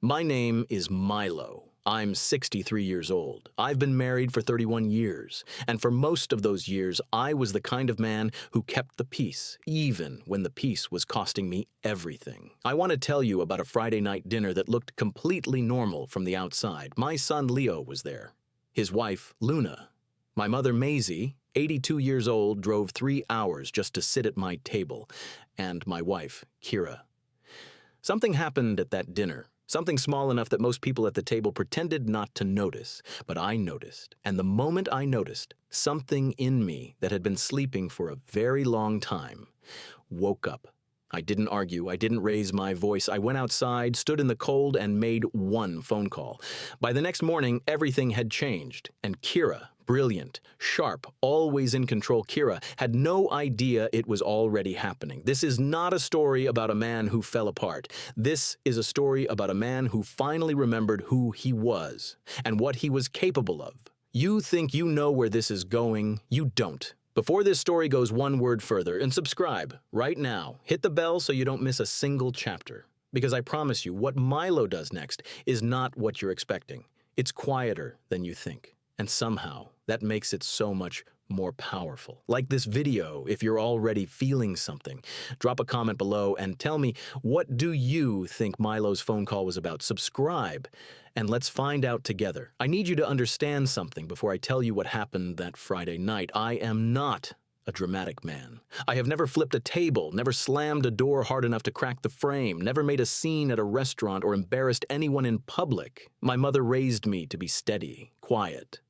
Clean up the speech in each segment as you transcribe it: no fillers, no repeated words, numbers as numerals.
My name is Milo. I'm 63 years old. I've been married for 31 years, and for most of those years, I was the kind of man who kept the peace, even when the peace was costing me everything. I want to tell you about a Friday night dinner that looked completely normal from the outside. My son Leo was there. His wife, Luna. My mother, Maisie, 82 years old, drove 3 hours just to sit at my table, and my wife, Kira. Something happened at that dinner. Something small enough that most people at the table pretended not to notice, but I noticed. And the moment I noticed, something in me that had been sleeping for a very long time woke up. I didn't argue. I didn't raise my voice. I went outside, stood in the cold, and made one phone call. By the next morning, everything had changed, and Kira, brilliant, sharp, always in control Kira, had no idea it was already happening. This is not a story about a man who fell apart. This is a story about a man who finally remembered who he was and what he was capable of. You think you know where this is going. You don't. Before this story goes one word further, and subscribe right now. Hit the bell so you don't miss a single chapter. Because I promise you, what Milo does next is not what you're expecting. It's quieter than you think. And somehow, that makes it so much more powerful. Like this video, if you're already feeling something. Drop a comment below and tell me, what do you think Milo's phone call was about? Subscribe, and let's find out together. I need you to understand something before I tell you what happened that Friday night. I am not a dramatic man. I have never flipped a table, never slammed a door hard enough to crack the frame, never made a scene at a restaurant or embarrassed anyone in public. My mother raised me to be steady, quiet.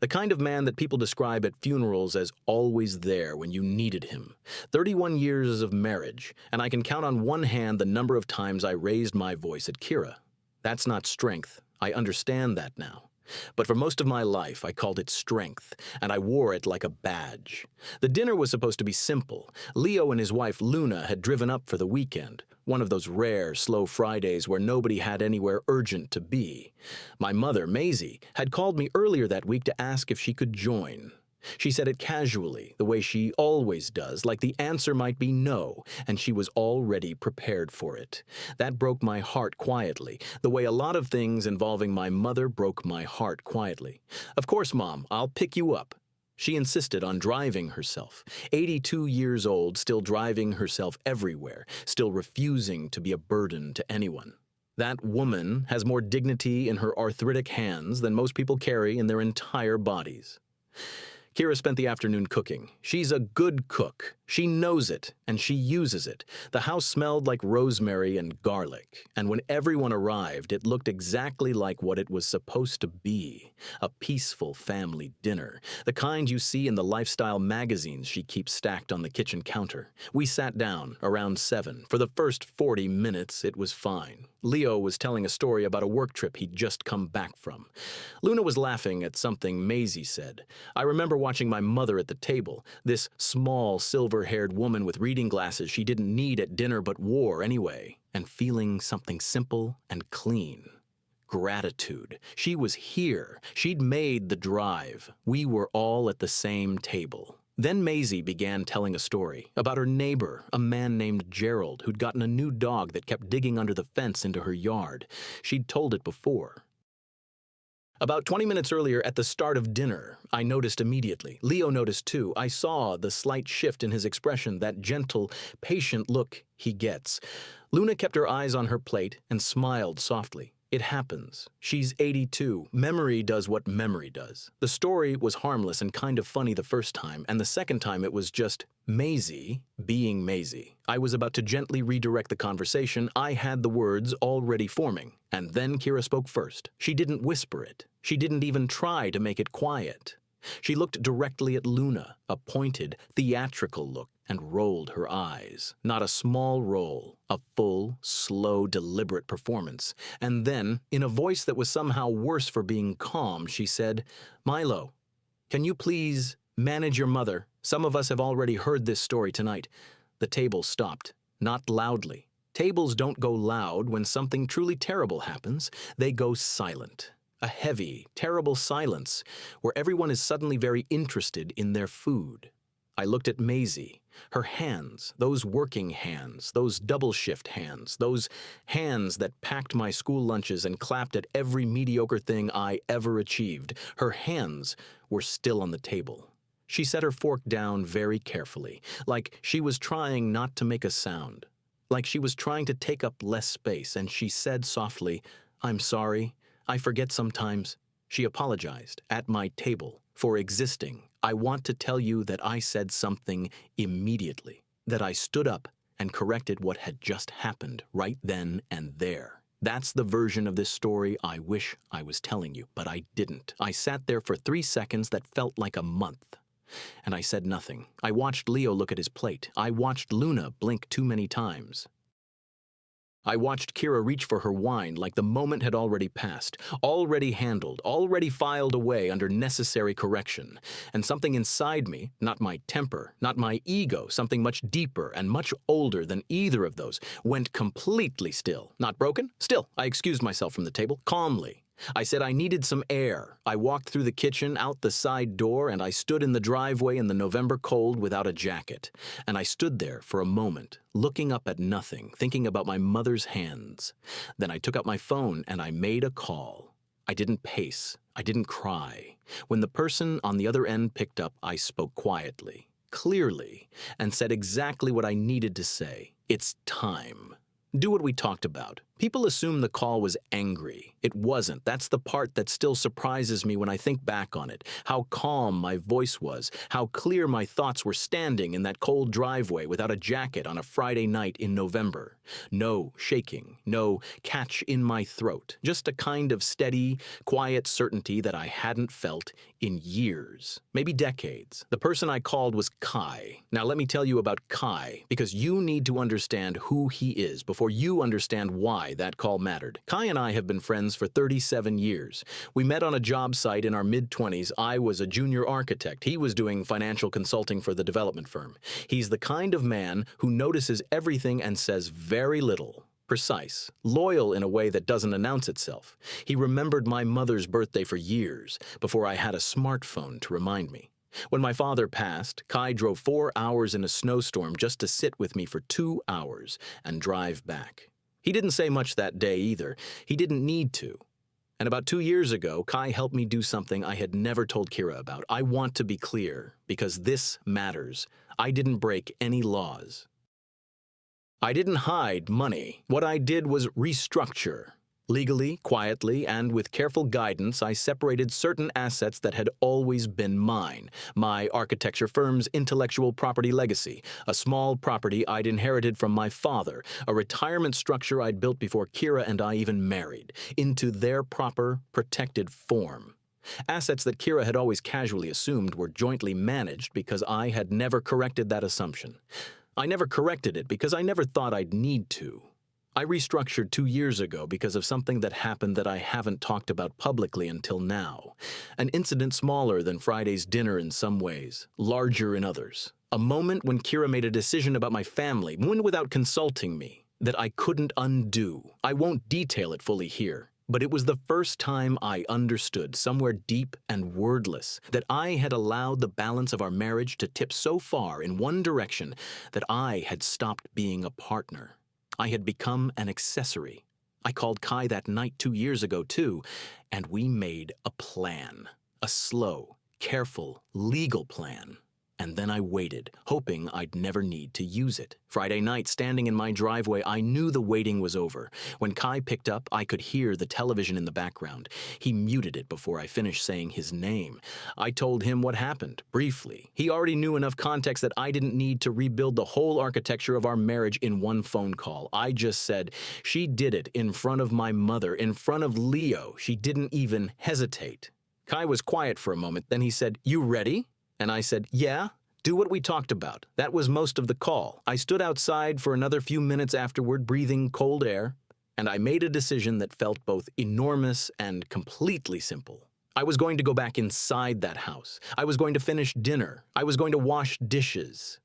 The kind of man that people describe at funerals as always there when you needed him. 31 years of marriage, and I can count on one hand the number of times I raised my voice at Kira. That's not strength. I understand that now. But for most of my life, I called it strength, and I wore it like a badge. The dinner was supposed to be simple. Leo and his wife Luna had driven up for the weekend, one of those rare, slow Fridays where nobody had anywhere urgent to be. My mother, Maisie, had called me earlier that week to ask if she could join. She said it casually, the way she always does, like the answer might be no, and she was already prepared for it. That broke my heart quietly, the way a lot of things involving my mother broke my heart quietly. Of course, Mom, I'll pick you up. She insisted on driving herself. 82 years old, still driving herself everywhere, still refusing to be a burden to anyone. That woman has more dignity in her arthritic hands than most people carry in their entire bodies. Kira spent the afternoon cooking. She's a good cook. She knows it, and she uses it. The house smelled like rosemary and garlic, and when everyone arrived, it looked exactly like what it was supposed to be, a peaceful family dinner, the kind you see in the lifestyle magazines she keeps stacked on the kitchen counter. We sat down around 7. For the first 40 minutes, it was fine. Leo was telling a story about a work trip he'd just come back from. Luna was laughing at something Maisie said. I remember watching my mother at the table, this small, silver-haired woman with reading glasses she didn't need at dinner but wore anyway, and feeling something simple and clean. Gratitude. She was here. She'd made the drive. We were all at the same table. Then Maisie began telling a story about her neighbor, a man named Gerald, who'd gotten a new dog that kept digging under the fence into her yard. She'd told it before. About 20 minutes earlier, at the start of dinner, I noticed immediately. Leo noticed too. I saw the slight shift in his expression, that gentle, patient look he gets. Luna kept her eyes on her plate and smiled softly. It happens. She's 82. Memory does what memory does. The story was harmless and kind of funny the first time, and the second time it was just Maisie being Maisie. I was about to gently redirect the conversation. I had the words already forming, and then Kira spoke first. She didn't whisper it. She didn't even try to make it quiet. She looked directly at Luna, a pointed, theatrical look, and rolled her eyes. Not a small roll, a full, slow, deliberate performance. And then, in a voice that was somehow worse for being calm, she said, "Milo, can you please manage your mother? Some of us have already heard this story tonight." The table stopped, not loudly. Tables don't go loud when something truly terrible happens. They go silent. A heavy, terrible silence where everyone is suddenly very interested in their food. I looked at Maisie. Her hands, those working hands, those double-shift hands, those hands that packed my school lunches and clapped at every mediocre thing I ever achieved, her hands were still on the table. She set her fork down very carefully, like she was trying not to make a sound, like she was trying to take up less space, and she said softly, "I'm sorry, I forget sometimes." She apologized at my table for existing. I want to tell you that I said something immediately, that I stood up and corrected what had just happened right then and there. That's the version of this story I wish I was telling you, but I didn't. I sat there for 3 seconds that felt like a month. And I said nothing. I watched Leo look at his plate. I watched Luna blink too many times. I watched Kira reach for her wine like the moment had already passed, already handled, already filed away under necessary correction. And something inside me, not my temper, not my ego, something much deeper and much older than either of those, went completely still. Not broken? Still. I excused myself from the table, calmly. I said I needed some air. I walked through the kitchen, out the side door, and I stood in the driveway in the November cold without a jacket. And I stood there for a moment, looking up at nothing, thinking about my mother's hands. Then I took out my phone and I made a call. I didn't pace. I didn't cry. When the person on the other end picked up, I spoke quietly, clearly, and said exactly what I needed to say. It's time. Do what we talked about. People assume the call was angry. It wasn't. That's the part that still surprises me when I think back on it. How calm my voice was. How clear my thoughts were standing in that cold driveway without a jacket on a Friday night in November. No shaking. No catch in my throat. Just a kind of steady, quiet certainty that I hadn't felt in years. Maybe decades. The person I called was Kai. Now let me tell you about Kai, because you need to understand who he is before you understand why that call mattered. Kai and I have been friends for 37 years. We met on a job site in our mid-20s. I was a junior architect. He was doing financial consulting for the development firm. He's the kind of man who notices everything and says very little. Precise, loyal in a way that doesn't announce itself. He remembered my mother's birthday for years before I had a smartphone to remind me. When my father passed, Kai drove 4 hours in a snowstorm just to sit with me for 2 hours and drive back. He didn't say much that day either. He didn't need to. And about 2 years ago, Kai helped me do something I had never told Kira about. I want to be clear, because this matters. I didn't break any laws. I didn't hide money. What I did was restructure. Legally, quietly, and with careful guidance, I separated certain assets that had always been mine. My architecture firm's intellectual property legacy, a small property I'd inherited from my father, a retirement structure I'd built before Kira and I even married, into their proper, protected form. Assets that Kira had always casually assumed were jointly managed because I had never corrected that assumption. I never corrected it because I never thought I'd need to. I restructured 2 years ago because of something that happened that I haven't talked about publicly until now. An incident smaller than Friday's dinner in some ways, larger in others. A moment when Kira made a decision about my family, one without consulting me, that I couldn't undo. I won't detail it fully here, but it was the first time I understood, somewhere deep and wordless, that I had allowed the balance of our marriage to tip so far in one direction that I had stopped being a partner. I had become an accessory. I called Kai that night 2 years ago, too, and we made a plan. A slow, careful, legal plan. And then I waited, hoping I'd never need to use it. Friday night, standing in my driveway, I knew the waiting was over. When Kai picked up, I could hear the television in the background. He muted it before I finished saying his name. I told him what happened, briefly. He already knew enough context that I didn't need to rebuild the whole architecture of our marriage in one phone call. I just said, she did it in front of my mother, in front of Leo. She didn't even hesitate. Kai was quiet for a moment. Then he said, "You ready?" And I said, "Yeah, do what we talked about." That was most of the call. I stood outside for another few minutes afterward, breathing cold air, and I made a decision that felt both enormous and completely simple. I was going to go back inside that house. I was going to finish dinner. I was going to wash dishes.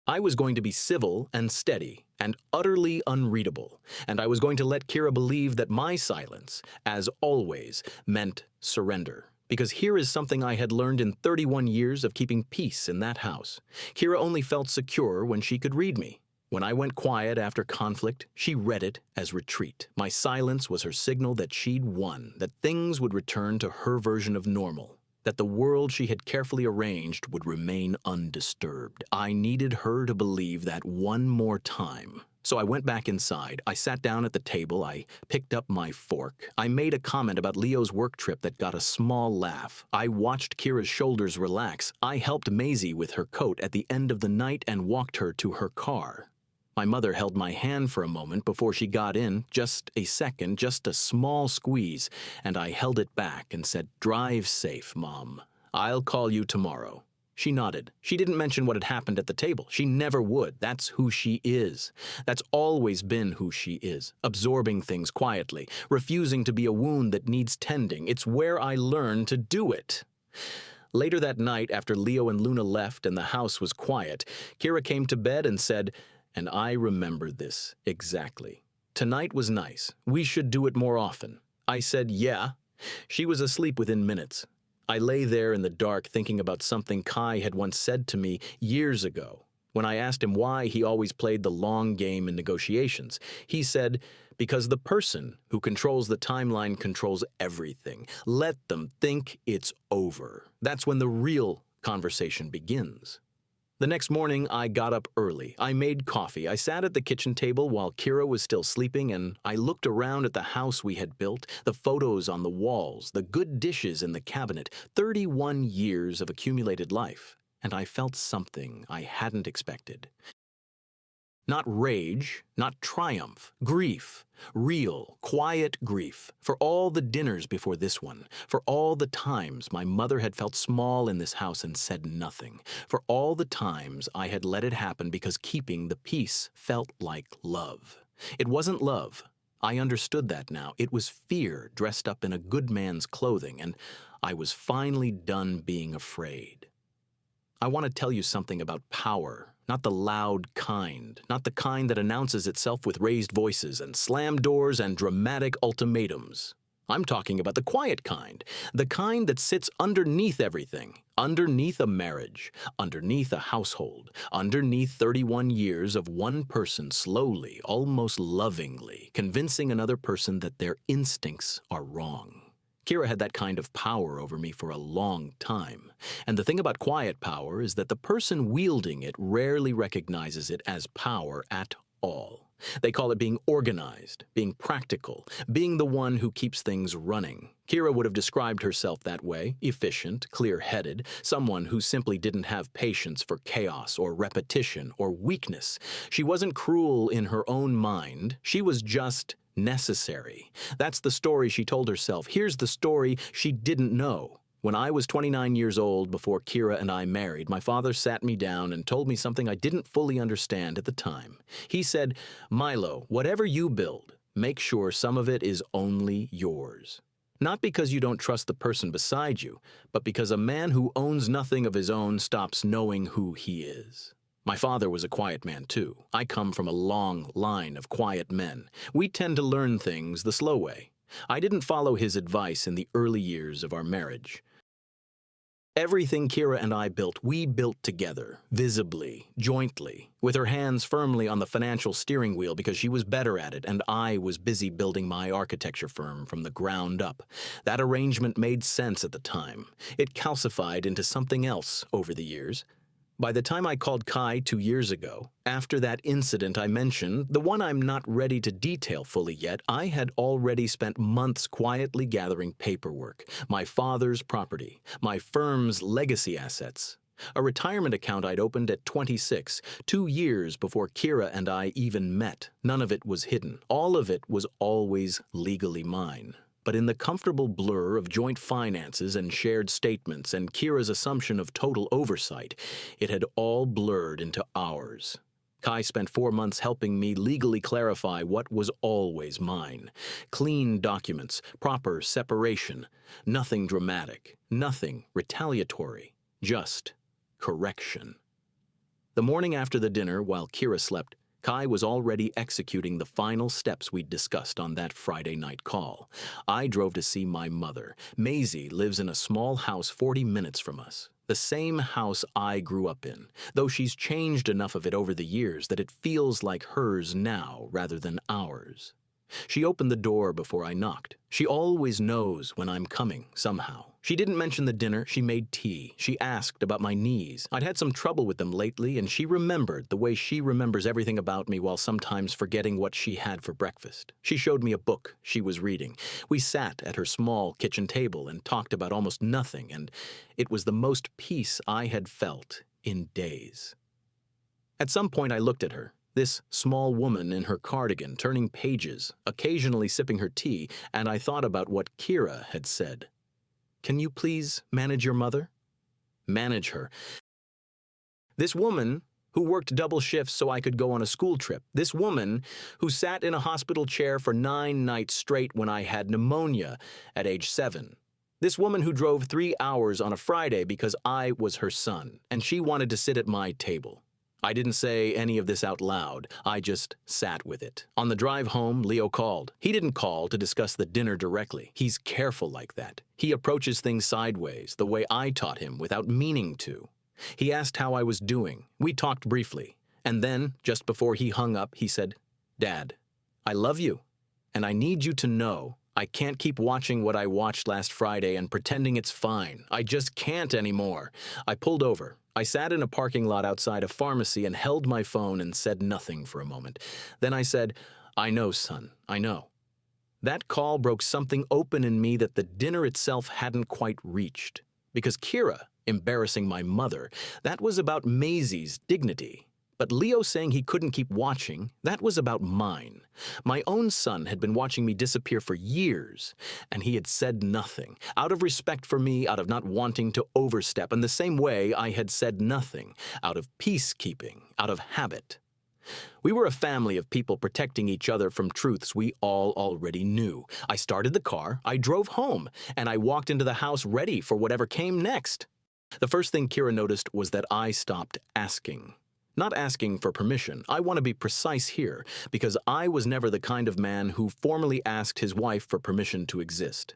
I was going to be civil and steady and utterly unreadable, and I was going to let Kira believe that my silence, as always, meant surrender. Because here is something I had learned in 31 years of keeping peace in that house. Kira only felt secure when she could read me. When I went quiet after conflict, she read it as retreat. My silence was her signal that she'd won, that things would return to her version of normal, that the world she had carefully arranged would remain undisturbed. I needed her to believe that one more time. So I went back inside. I sat down at the table. I picked up my fork. I made a comment about Leo's work trip that got a small laugh. I watched Kira's shoulders relax. I helped Maisie with her coat at the end of the night and walked her to her car. My mother held my hand for a moment before she got in, just a second, just a small squeeze, and I held it back and said, "Drive safe, Mom. I'll call you tomorrow." She nodded. She didn't mention what had happened at the table. She never would. That's who she is. That's always been who she is, absorbing things quietly, refusing to be a wound that needs tending. It's where I learned to do it. Later that night, after Leo and Luna left and the house was quiet, Kira came to bed and said, and I remember this exactly. "Tonight was nice. We should do it more often." I said, "Yeah." She was asleep within minutes. I lay there in the dark thinking about something Kai had once said to me years ago. When I asked him why he always played the long game in negotiations, he said, "Because the person who controls the timeline controls everything. Let them think it's over. That's when the real conversation begins." The next morning, I got up early. I made coffee. I sat at the kitchen table while Kira was still sleeping, and I looked around at the house we had built, the photos on the walls, the good dishes in the cabinet, 31 years of accumulated life, and I felt something I hadn't expected. Not rage, not triumph, grief, real, quiet grief, for all the dinners before this one, for all the times my mother had felt small in this house and said nothing, for all the times I had let it happen because keeping the peace felt like love. It wasn't love. I understood that now. It was fear dressed up in a good man's clothing, and I was finally done being afraid. I want to tell you something about power. Not the loud kind, not the kind that announces itself with raised voices and slammed doors and dramatic ultimatums. I'm talking about the quiet kind, the kind that sits underneath everything, underneath a marriage, underneath a household, underneath 31 years of one person slowly, almost lovingly, convincing another person that their instincts are wrong. Kira had that kind of power over me for a long time. And the thing about quiet power is that the person wielding it rarely recognizes it as power at all. They call it being organized, being practical, being the one who keeps things running. Kira would have described herself that way, efficient, clear-headed, someone who simply didn't have patience for chaos or repetition or weakness. She wasn't cruel in her own mind. She was just necessary. That's the story she told herself. Here's the story she didn't know. When I was 29 years old before Kira and I married, my father sat me down and told me something I didn't fully understand at the time. He said, "Milo, whatever you build, make sure some of it is only yours. Not because you don't trust the person beside you, but because a man who owns nothing of his own stops knowing who he is." My father was a quiet man, too. I come from a long line of quiet men. We tend to learn things the slow way. I didn't follow his advice in the early years of our marriage. Everything Kira and I built, we built together, visibly, jointly, with her hands firmly on the financial steering wheel because she was better at it and I was busy building my architecture firm from the ground up. That arrangement made sense at the time. It calcified into something else over the years. By the time I called Kai 2 years ago, after that incident I mentioned, the one I'm not ready to detail fully yet, I had already spent months quietly gathering paperwork, my father's property, my firm's legacy assets. A retirement account I'd opened at 26, 2 years before Kira and I even met. None of it was hidden. All of it was always legally mine. But in the comfortable blur of joint finances and shared statements and Kira's assumption of total oversight, it had all blurred into ours. Kai spent 4 months helping me legally clarify what was always mine. Clean documents, proper separation, nothing dramatic, nothing retaliatory, just correction. The morning after the dinner, while Kira slept, Kai was already executing the final steps we'd discussed on that Friday night call. I drove to see my mother. Maisie lives in a small house 40 minutes from us. The same house I grew up in, though she's changed enough of it over the years that it feels like hers now rather than ours. She opened the door before I knocked. She always knows when I'm coming, somehow. She didn't mention the dinner, she made tea. She asked about my knees. I'd had some trouble with them lately, and she remembered the way she remembers everything about me while sometimes forgetting what she had for breakfast. She showed me a book she was reading. We sat at her small kitchen table and talked about almost nothing, and it was the most peace I had felt in days. At some point I looked at her. This small woman in her cardigan, turning pages, occasionally sipping her tea, and I thought about what Kira had said. Can you please manage your mother? Manage her. This woman who worked double shifts so I could go on a school trip. This woman who sat in a hospital chair for 9 nights straight when I had pneumonia at age 7. This woman who drove 3 hours on a Friday because I was her son, and she wanted to sit at my table. I didn't say any of this out loud. I just sat with it. On the drive home, Leo called. He didn't call to discuss the dinner directly. He's careful like that. He approaches things sideways, the way I taught him, without meaning to. He asked how I was doing. We talked briefly. And then, just before he hung up, he said, "Dad, I love you, and I need you to know I can't keep watching what I watched last Friday and pretending it's fine. I just can't anymore." I pulled over. I sat in a parking lot outside a pharmacy and held my phone and said nothing for a moment. Then I said, "I know, son, I know." That call broke something open in me that the dinner itself hadn't quite reached. Because Kira, embarrassing my mother, that was about Maisie's dignity. But Leo saying he couldn't keep watching, that was about mine. My own son had been watching me disappear for years, and he had said nothing, out of respect for me, out of not wanting to overstep, in the same way I had said nothing, out of peacekeeping, out of habit. We were a family of people protecting each other from truths we all already knew. I started the car, I drove home, and I walked into the house ready for whatever came next. The first thing Kira noticed was that I stopped asking. Not asking for permission. I want to be precise here, because I was never the kind of man who formally asked his wife for permission to exist.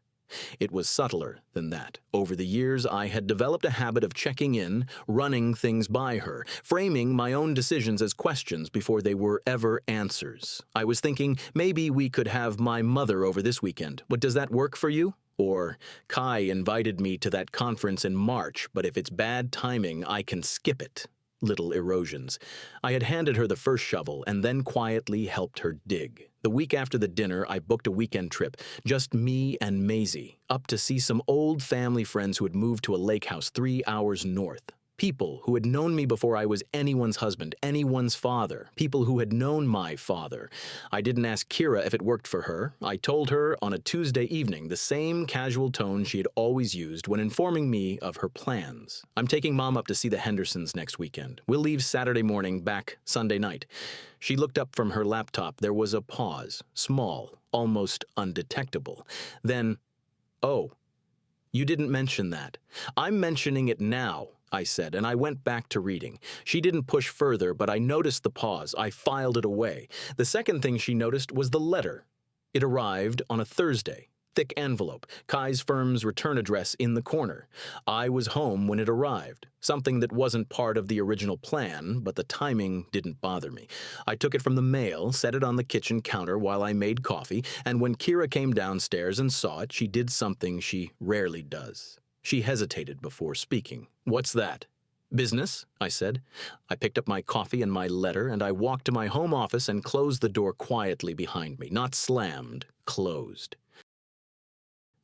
It was subtler than that. Over the years, I had developed a habit of checking in, running things by her, framing my own decisions as questions before they were ever answers. I was thinking, maybe we could have my mother over this weekend. But does that work for you? Or, Kai invited me to that conference in March, but if it's bad timing, I can skip it. Little erosions. I had handed her the first shovel and then quietly helped her dig. The week after the dinner, I booked a weekend trip, just me and Maisie, up to see some old family friends who had moved to a lake house 3 hours north. People who had known me before I was anyone's husband, anyone's father. People who had known my father. I didn't ask Kira if it worked for her. I told her on a Tuesday evening the same casual tone she had always used when informing me of her plans. "I'm taking Mom up to see the Hendersons next weekend. We'll leave Saturday morning, back Sunday night." She looked up from her laptop. There was a pause, small, almost undetectable. Then, "Oh, you didn't mention that." "I'm mentioning it now," I said, and I went back to reading. She didn't push further, but I noticed the pause. I filed it away. The second thing she noticed was the letter. It arrived on a Thursday. Thick envelope, Kai's firm's return address in the corner. I was home when it arrived, something that wasn't part of the original plan, but the timing didn't bother me. I took it from the mail, set it on the kitchen counter while I made coffee, and when Kira came downstairs and saw it, she did something she rarely does. She hesitated before speaking. "What's that?" "Business," I said. I picked up my coffee and my letter, and I walked to my home office and closed the door quietly behind me. Not slammed, closed.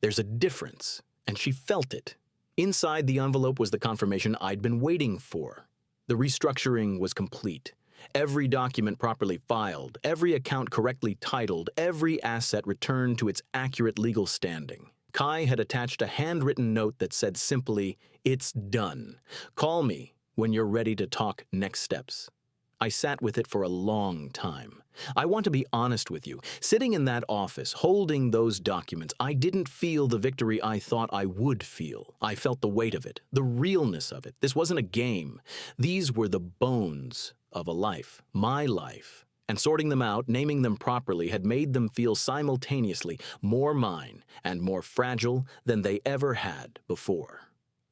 There's a difference, and she felt it. Inside the envelope was the confirmation I'd been waiting for. The restructuring was complete. Every document properly filed, every account correctly titled, every asset returned to its accurate legal standing. Kai had attached a handwritten note that said simply, "It's done. Call me when you're ready to talk next steps." I sat with it for a long time. I want to be honest with you. Sitting in that office, holding those documents, I didn't feel the victory I thought I would feel. I felt the weight of it, the realness of it. This wasn't a game. These were the bones of a life, my life. And sorting them out, naming them properly, had made them feel simultaneously more mine and more fragile than they ever had before.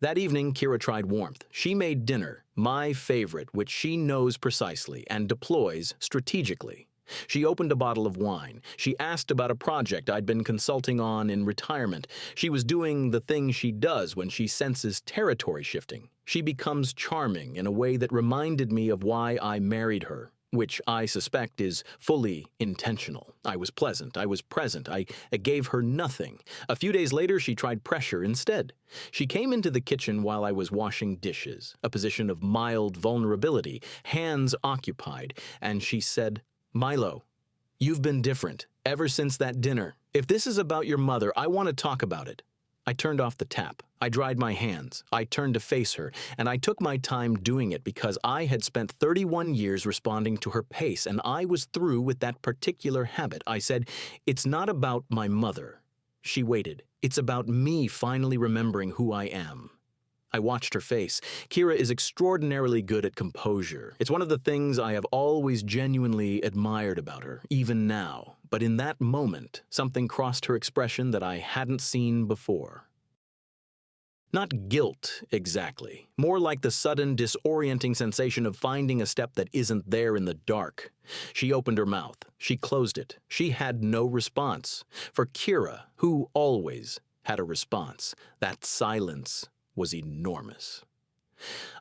That evening, Kira tried warmth. She made dinner, my favorite, which she knows precisely and deploys strategically. She opened a bottle of wine. She asked about a project I'd been consulting on in retirement. She was doing the thing she does when she senses territory shifting. She becomes charming in a way that reminded me of why I married her, which I suspect is fully intentional. I was pleasant. I was present. I gave her nothing. A few days later, she tried pressure instead. She came into the kitchen while I was washing dishes, a position of mild vulnerability, hands occupied, and she said, "Milo, you've been different ever since that dinner. If this is about your mother, I want to talk about it." I turned off the tap. I dried my hands. I turned to face her, and I took my time doing it because I had spent 31 years responding to her pace, and I was through with that particular habit. I said, "It's not about my mother." She waited. "It's about me finally remembering who I am." I watched her face. Kira is extraordinarily good at composure. It's one of the things I have always genuinely admired about her, even now. But in that moment, something crossed her expression that I hadn't seen before. Not guilt, exactly. More like the sudden, disorienting sensation of finding a step that isn't there in the dark. She opened her mouth. She closed it. She had no response. For Kira, who always had a response, that silence was enormous.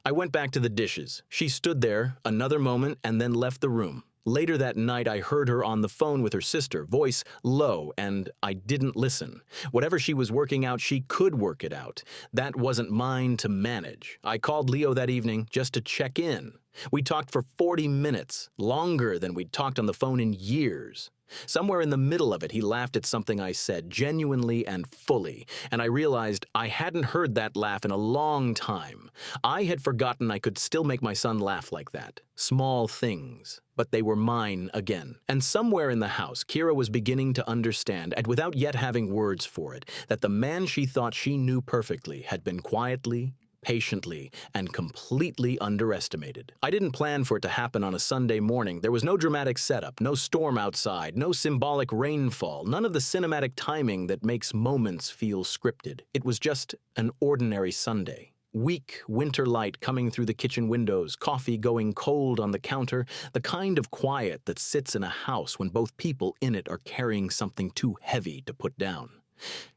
I went back to the dishes. She stood there another moment and then left the room. Later that night, I heard her on the phone with her sister, voice low, and I didn't listen. Whatever she was working out, she could work it out. That wasn't mine to manage. I called Leo that evening just to check in. We talked for 40 minutes, longer than we'd talked on the phone in years. Somewhere in the middle of it, he laughed at something I said, genuinely and fully, and I realized I hadn't heard that laugh in a long time. I had forgotten I could still make my son laugh like that. Small things, but they were mine again. And somewhere in the house, Kira was beginning to understand, and without yet having words for it, that the man she thought she knew perfectly had been quietly, patiently, and completely underestimated. I didn't plan for it to happen on a Sunday morning. There was no dramatic setup, no storm outside, no symbolic rainfall, none of the cinematic timing that makes moments feel scripted. It was just an ordinary Sunday. Weak winter light coming through the kitchen windows, coffee going cold on the counter, the kind of quiet that sits in a house when both people in it are carrying something too heavy to put down.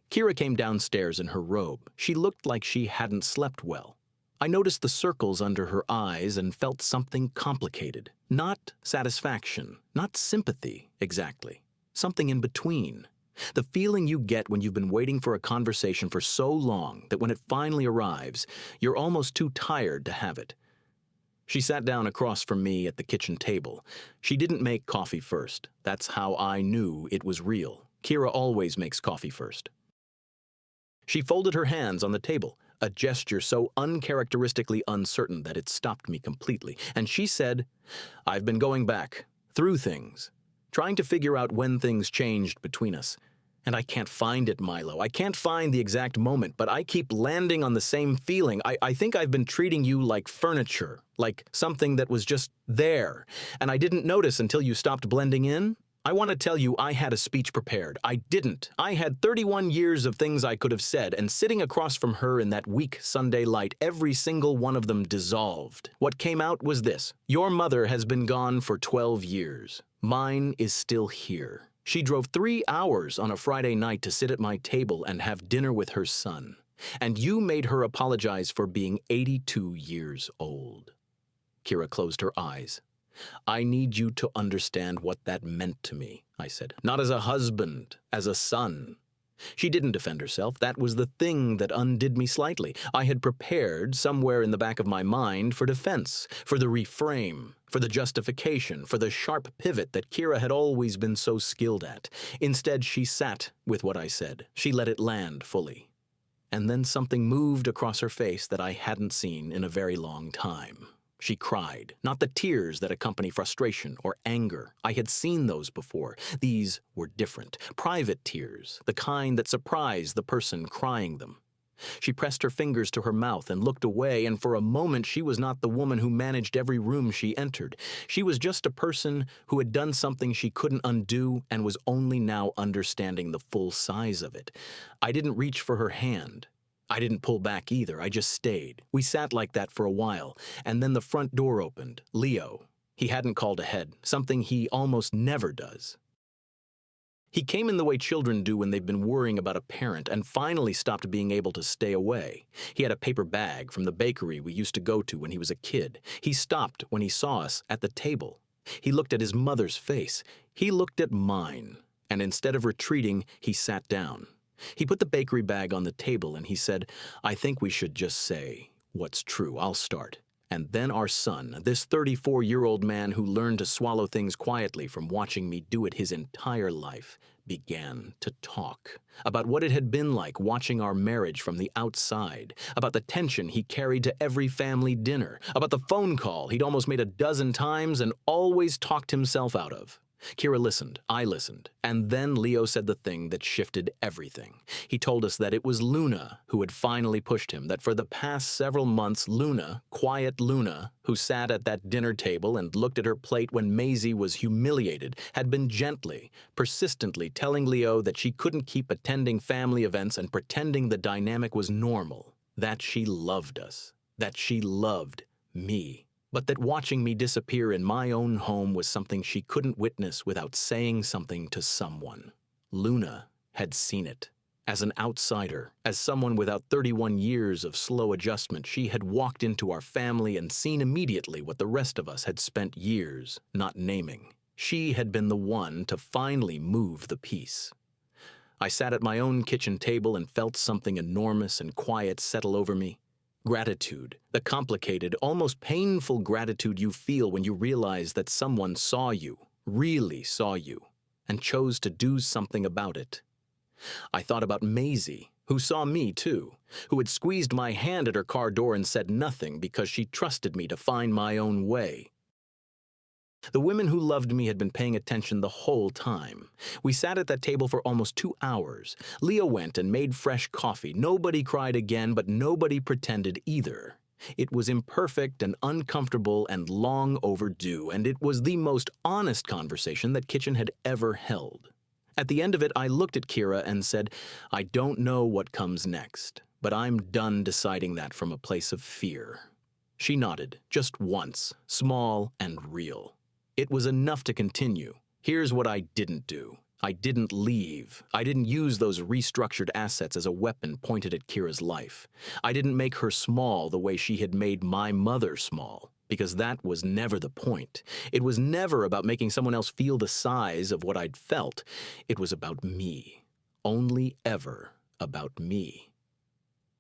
Kira came downstairs in her robe. She looked like she hadn't slept well. I noticed the circles under her eyes and felt something complicated. Not satisfaction, not sympathy, exactly. Something in between. The feeling you get when you've been waiting for a conversation for so long that when it finally arrives, you're almost too tired to have it. She sat down across from me at the kitchen table. She didn't make coffee first. That's how I knew it was real. Kira always makes coffee first. She folded her hands on the table, a gesture so uncharacteristically uncertain that it stopped me completely, and she said, "I've been going back, through things, trying to figure out when things changed between us. And I can't find it, Milo. I can't find the exact moment, but I keep landing on the same feeling. I think I've been treating you like furniture, like something that was just there, and I didn't notice until you stopped blending in. I want to tell you I had a speech prepared. I didn't. I had 31 years of things I could have said, and sitting across from her in that weak Sunday light, every single one of them dissolved. What came out was this: your mother has been gone for 12 years. Mine is still here. She drove 3 hours on a Friday night to sit at my table and have dinner with her son. And you made her apologize for being 82 years old." Kira closed her eyes. "I need you to understand what that meant to me," I said. "Not as a husband, as a son." She didn't defend herself. That was the thing that undid me slightly. I had prepared, somewhere in the back of my mind, for defense, for the reframe, for the justification, for the sharp pivot that Kira had always been so skilled at. Instead, she sat with what I said. She let it land fully. And then something moved across her face that I hadn't seen in a very long time. She cried, not the tears that accompany frustration or anger. I had seen those before. These were different, private tears, the kind that surprise the person crying them. She pressed her fingers to her mouth and looked away, and for a moment she was not the woman who managed every room she entered. She was just a person who had done something she couldn't undo and was only now understanding the full size of it. I didn't reach for her hand. I didn't pull back either. I just stayed. We sat like that for a while, and then the front door opened. Leo. He hadn't called ahead, something he almost never does. He came in the way children do when they've been worrying about a parent and finally stopped being able to stay away. He had a paper bag from the bakery we used to go to when he was a kid. He stopped when he saw us at the table. He looked at his mother's face. He looked at mine, and instead of retreating, he sat down. He put the bakery bag on the table and he said, "I think we should just say what's true. I'll start." And then our son, this 34-year-old man who learned to swallow things quietly from watching me do it his entire life, began to talk about what it had been like watching our marriage from the outside, about the tension he carried to every family dinner, about the phone call he'd almost made a dozen times and always talked himself out of. Kira listened, I listened, and then Leo said the thing that shifted everything. He told us that it was Luna who had finally pushed him, that for the past several months Luna, quiet Luna, who sat at that dinner table and looked at her plate when Maisie was humiliated, had been gently, persistently telling Leo that she couldn't keep attending family events and pretending the dynamic was normal, that she loved us, that she loved me. But that watching me disappear in my own home was something she couldn't witness without saying something to someone. Luna had seen it. As an outsider, as someone without 31 years of slow adjustment, she had walked into our family and seen immediately what the rest of us had spent years not naming. She had been the one to finally move the piece. I sat at my own kitchen table and felt something enormous and quiet settle over me. Gratitude, the complicated, almost painful gratitude you feel when you realize that someone saw you, really saw you, and chose to do something about it. I thought about Maisie, who saw me too, who had squeezed my hand at her car door and said nothing because she trusted me to find my own way. The women who loved me had been paying attention the whole time. We sat at that table for almost 2 hours. Leo went and made fresh coffee. Nobody cried again, but nobody pretended either. It was imperfect and uncomfortable and long overdue, and it was the most honest conversation that Kitchen had ever held. At the end of it, I looked at Kira and said, "I don't know what comes next, but I'm done deciding that from a place of fear." She nodded, just once, small and real. It was enough to continue. Here's what I didn't do. I didn't leave. I didn't use those restructured assets as a weapon pointed at Kira's life. I didn't make her small the way she had made my mother small, because that was never the point. It was never about making someone else feel the size of what I'd felt. It was about me. Only ever about me.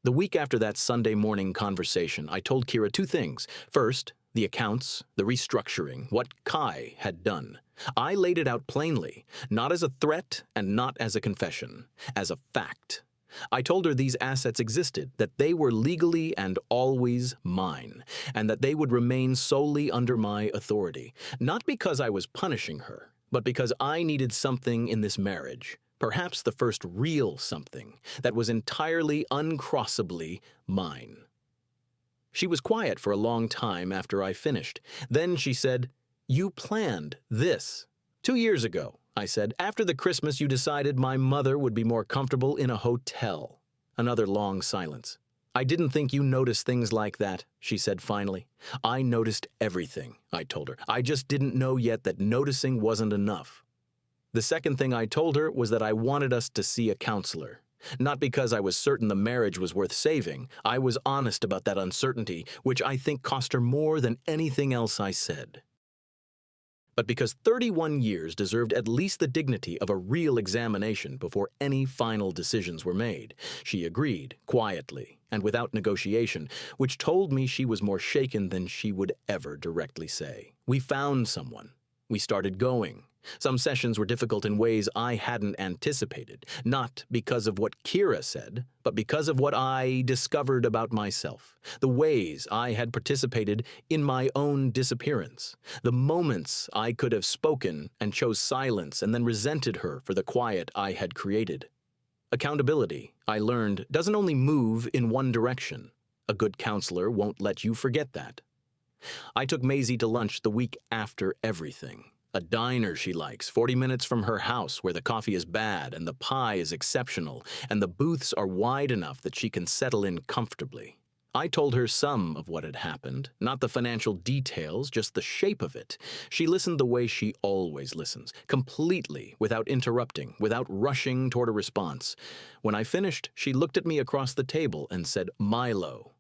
The week after that Sunday morning conversation, I told Kira 2 things. First, the accounts, the restructuring, what Kai had done. I laid it out plainly, not as a threat and not as a confession, as a fact. I told her these assets existed, that they were legally and always mine, and that they would remain solely under my authority, not because I was punishing her, but because I needed something in this marriage, perhaps the first real something, that was entirely uncrossably mine. She was quiet for a long time after I finished. Then she said, "You planned this 2 years ago," I said, "after the Christmas you decided my mother would be more comfortable in a hotel." Another long silence. "I didn't think you noticed things like that," she said finally. "I noticed everything," I told her. "I just didn't know yet that noticing wasn't enough." The second thing I told her was that I wanted us to see a counselor. Not because I was certain the marriage was worth saving. I was honest about that uncertainty, which I think cost her more than anything else I said. But because 31 years deserved at least the dignity of a real examination before any final decisions were made, she agreed, quietly and without negotiation, which told me she was more shaken than she would ever directly say. We found someone. We started going. Some sessions were difficult in ways I hadn't anticipated, not because of what Kira said, but because of what I discovered about myself, the ways I had participated in my own disappearance, the moments I could have spoken and chose silence and then resented her for the quiet I had created. Accountability, I learned, doesn't only move in one direction. A good counselor won't let you forget that. I took Maisie to lunch the week after everything. A diner she likes, 40 minutes from her house, where the coffee is bad and the pie is exceptional, and the booths are wide enough that she can settle in comfortably. I told her some of what had happened, not the financial details, just the shape of it. She listened the way she always listens, completely, without interrupting, without rushing toward a response. When I finished, she looked at me across the table and said, "Milo,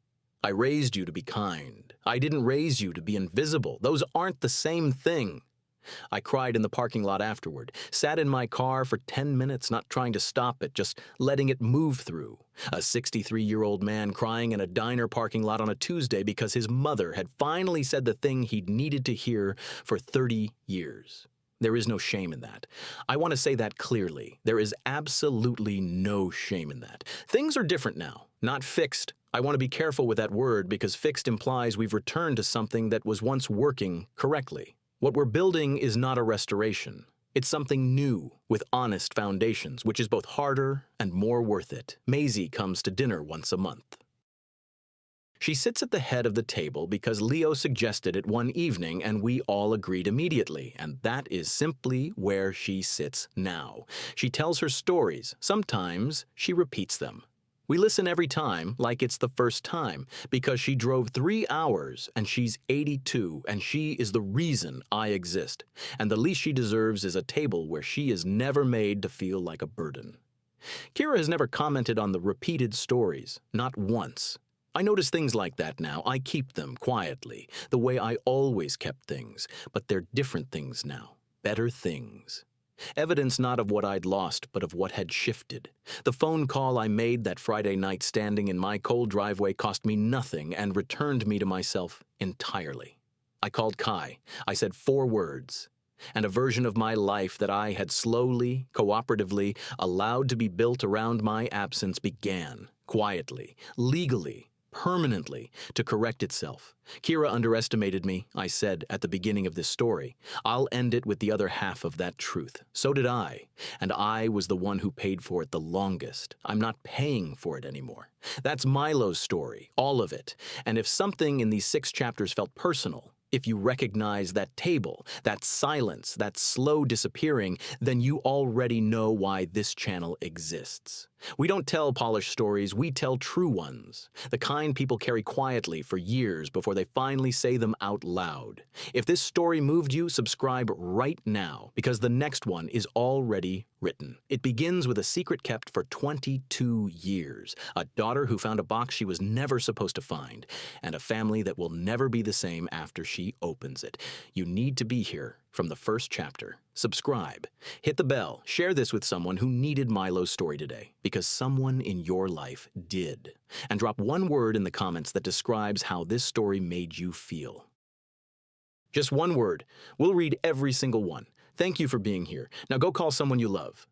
I raised you to be kind. I didn't raise you to be invisible. Those aren't the same thing." I cried in the parking lot afterward, sat in my car for 10 minutes, not trying to stop it, just letting it move through. A 63-year-old man crying in a diner parking lot on a Tuesday because his mother had finally said the thing he'd needed to hear for 30 years. There is no shame in that. I want to say that clearly. There is absolutely no shame in that. Things are different now, not fixed. I want to be careful with that word because fixed implies we've returned to something that was once working correctly. What we're building is not a restoration. It's something new, with honest foundations, which is both harder and more worth it. Maisie comes to dinner once a month. She sits at the head of the table because Leo suggested it one evening and we all agreed immediately, and that is simply where she sits now. She tells her stories. Sometimes she repeats them. We listen every time like it's the first time, because she drove 3 hours and she's 82 and she is the reason I exist. And the least she deserves is a table where she is never made to feel like a burden. Kira has never commented on the repeated stories, not once. I notice things like that now. I keep them quietly, the way I always kept things, but they're different things now, better things. Evidence not of what I'd lost, but of what had shifted. The phone call I made that Friday night standing in my cold driveway cost me nothing and returned me to myself entirely. I called Kai. I said 4 words. And a version of my life that I had slowly, cooperatively allowed to be built around my absence began, quietly, legally, permanently, to correct itself. Kira underestimated me, I said at the beginning of this story. I'll end it with the other half of that truth. So did I, and I was the one who paid for it the longest. I'm not paying for it anymore. That's Milo's story, all of it. And if something in these 6 chapters felt personal, if you recognize that table, that silence, that slow disappearing, then you already know why this channel exists. We don't tell polished stories, we tell true ones. The kind people carry quietly for years before they finally say them out loud. If this story moved you, subscribe right now, because the next one is already written. It begins with a secret kept for 22 years, a daughter who found a box she was never supposed to find, and a family that will never be the same after she opens it. You need to be here from the first chapter. Subscribe, hit the bell, share this with someone who needed Milo's story today, because someone in your life did. And drop 1 word in the comments that describes how this story made you feel. Just 1 word. We'll read every single one. Thank you for being here. Now go call someone you love.